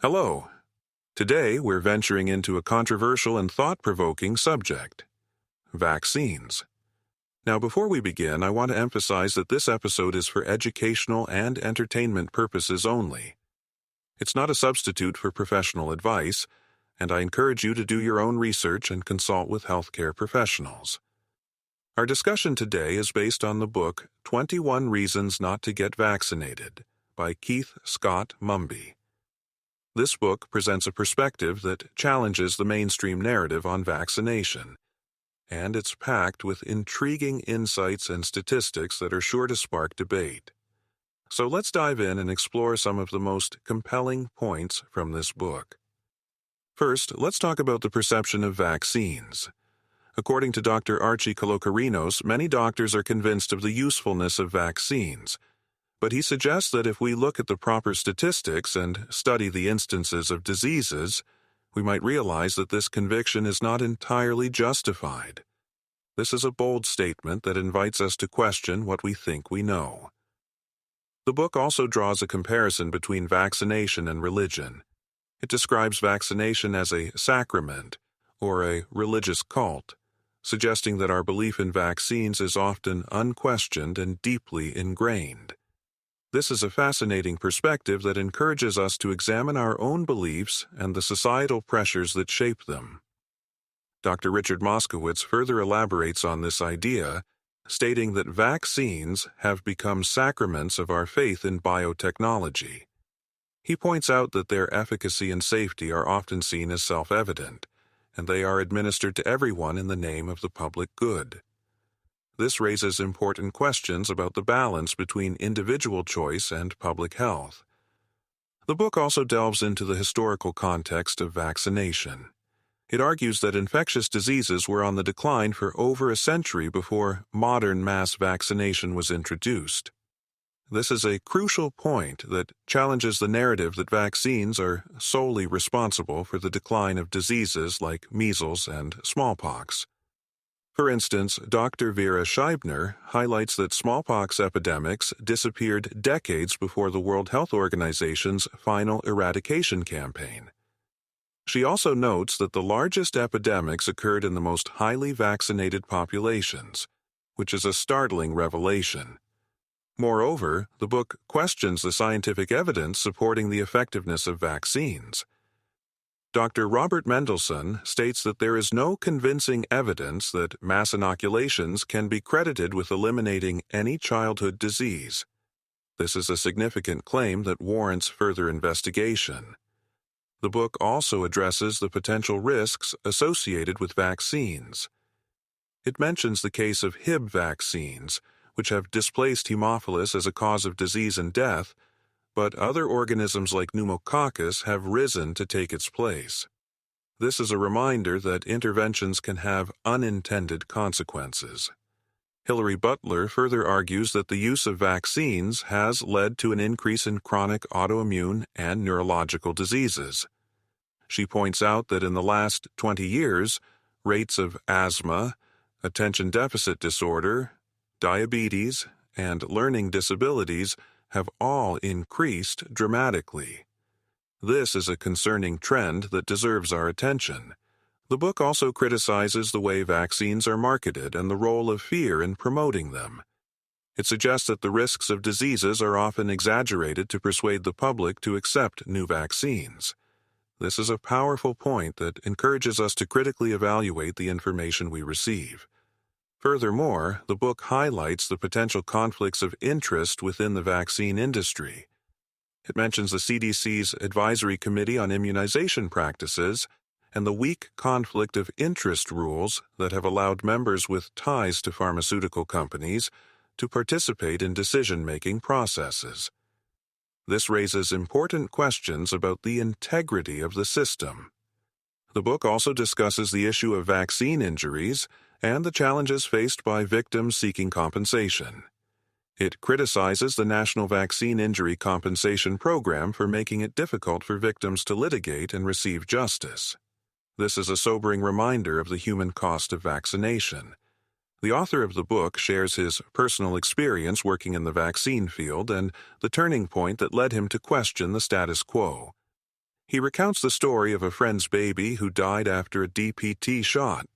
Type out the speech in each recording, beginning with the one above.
Hello. Today we're venturing into a controversial and thought-provoking subject: vaccines. Now, before we begin, I want to emphasize that this episode is for educational and entertainment purposes only. It's not a substitute for professional advice, and I encourage you to do your own research and consult with healthcare professionals. Our discussion today is based on the book 21 Reasons Not to Get Vaccinated by Keith Scott-Mumby. This book presents a perspective that challenges the mainstream narrative on vaccination, and it's packed with intriguing insights and statistics that are sure to spark debate. So let's dive in and explore some of the most compelling points from this book. First, let's talk about the perception of vaccines. According to Dr. Archie Kalokerinos, many doctors are convinced of the usefulness of vaccines, but he suggests that if we look at the proper statistics and study the instances of diseases, we might realize that this conviction is not entirely justified. This is a bold statement that invites us to question what we think we know. The book also draws a comparison between vaccination and religion. It describes vaccination as a sacrament, or a religious cult, suggesting that our belief in vaccines is often unquestioned and deeply ingrained. This is a fascinating perspective that encourages us to examine our own beliefs and the societal pressures that shape them. Dr. Richard Moskowitz further elaborates on this idea, stating that vaccines have become sacraments of our faith in biotechnology. He points out that their efficacy and safety are often seen as self-evident, and they are administered to everyone in the name of the public good. This raises important questions about the balance between individual choice and public health. The book also delves into the historical context of vaccination. It argues that infectious diseases were on the decline for over a century before modern mass vaccination was introduced. This is a crucial point that challenges the narrative that vaccines are solely responsible for the decline of diseases like measles and smallpox. For instance, Dr. Viera Scheibner highlights that smallpox epidemics disappeared decades before the World Health Organization's final eradication campaign. She also notes that the largest epidemics occurred in the most highly vaccinated populations, which is a startling revelation. Moreover, the book questions the scientific evidence supporting the effectiveness of vaccines. Dr. Robert Mendelsohn states that there is no convincing evidence that mass inoculations can be credited with eliminating any childhood disease. This is a significant claim that warrants further investigation. The book also addresses the potential risks associated with vaccines. It mentions the case of Hib vaccines, which have displaced Haemophilus as a cause of disease and death, but other organisms like pneumococcus have risen to take its place. This is a reminder that interventions can have unintended consequences. Hilary Butler further argues that the use of vaccines has led to an increase in chronic autoimmune and neurological diseases. She points out that in the last 20 years, rates of asthma, attention deficit disorder, diabetes, and learning disabilities have all increased dramatically. This is a concerning trend that deserves our attention. The book also criticizes the way vaccines are marketed and the role of fear in promoting them. It suggests that the risks of diseases are often exaggerated to persuade the public to accept new vaccines. This is a powerful point that encourages us to critically evaluate the information we receive. Furthermore, the book highlights the potential conflicts of interest within the vaccine industry. It mentions the CDC's Advisory Committee on Immunization Practices and the weak conflict of interest rules that have allowed members with ties to pharmaceutical companies to participate in decision-making processes. This raises important questions about the integrity of the system. The book also discusses the issue of vaccine injuries and the challenges faced by victims seeking compensation. It criticizes the National Vaccine Injury Compensation Program for making it difficult for victims to litigate and receive justice. This is a sobering reminder of the human cost of vaccination. The author of the book shares his personal experience working in the vaccine field and the turning point that led him to question the status quo. He recounts the story of a friend's baby who died after a DPT shot,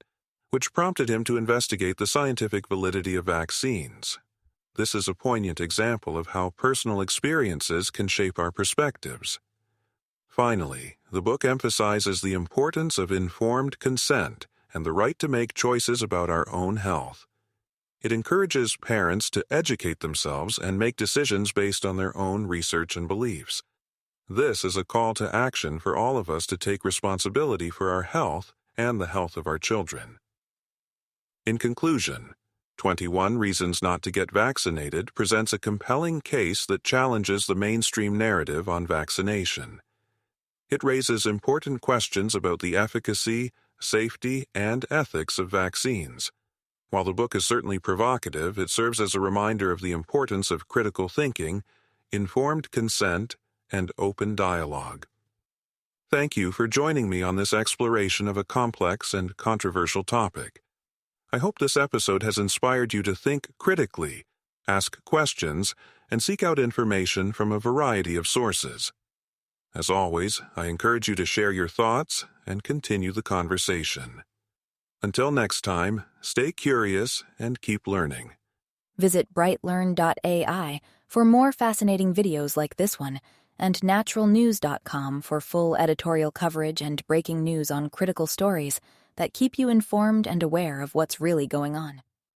which prompted him to investigate the scientific validity of vaccines. This is a poignant example of how personal experiences can shape our perspectives. Finally, the book emphasizes the importance of informed consent and the right to make choices about our own health. It encourages parents to educate themselves and make decisions based on their own research and beliefs. This is a call to action for all of us to take responsibility for our health and the health of our children. In conclusion, 21 Reasons Not to Get Vaccinated presents a compelling case that challenges the mainstream narrative on vaccination. It raises important questions about the efficacy, safety, and ethics of vaccines. While the book is certainly provocative, it serves as a reminder of the importance of critical thinking, informed consent, and open dialogue. Thank you for joining me on this exploration of a complex and controversial topic. I hope this episode has inspired you to think critically, ask questions, and seek out information from a variety of sources. As always, I encourage you to share your thoughts and continue the conversation. Until next time, stay curious and keep learning. Visit BrightLearn.ai for more fascinating videos like this one, and naturalnews.com for full editorial coverage and breaking news on critical stories that keep you informed and aware of what's really going on.